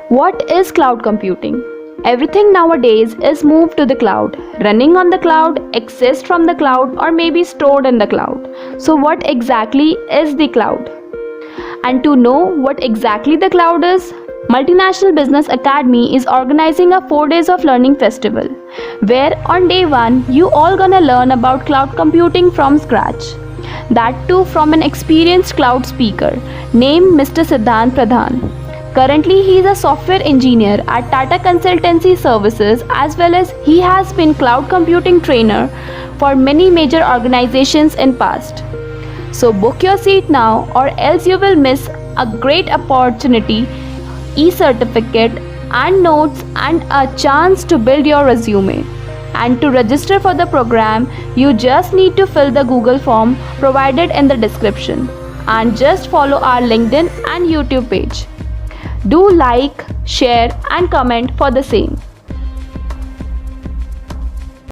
What is cloud computing? Everything nowadays is moved to the cloud, running on the cloud, accessed from the cloud, or maybe stored in the cloud. So, what exactly is the cloud? And to know what exactly the cloud is, Multinational Business Academy is organizing a 4 days of learning festival, where on day 1 you all gonna learn about cloud computing from scratch. That too from an experienced cloud speaker named Mr. Siddhant Pradhan. Currently, he is a software engineer at Tata Consultancy Services, as well as he has been cloud computing trainer for many major organizations in past. So book your seat now or else you will miss a great opportunity, e-certificate and notes and a chance to build your resume. And to register for the program, you just need to fill the Google form provided in the description and just follow our LinkedIn and YouTube page. Do like, share and comment for the same.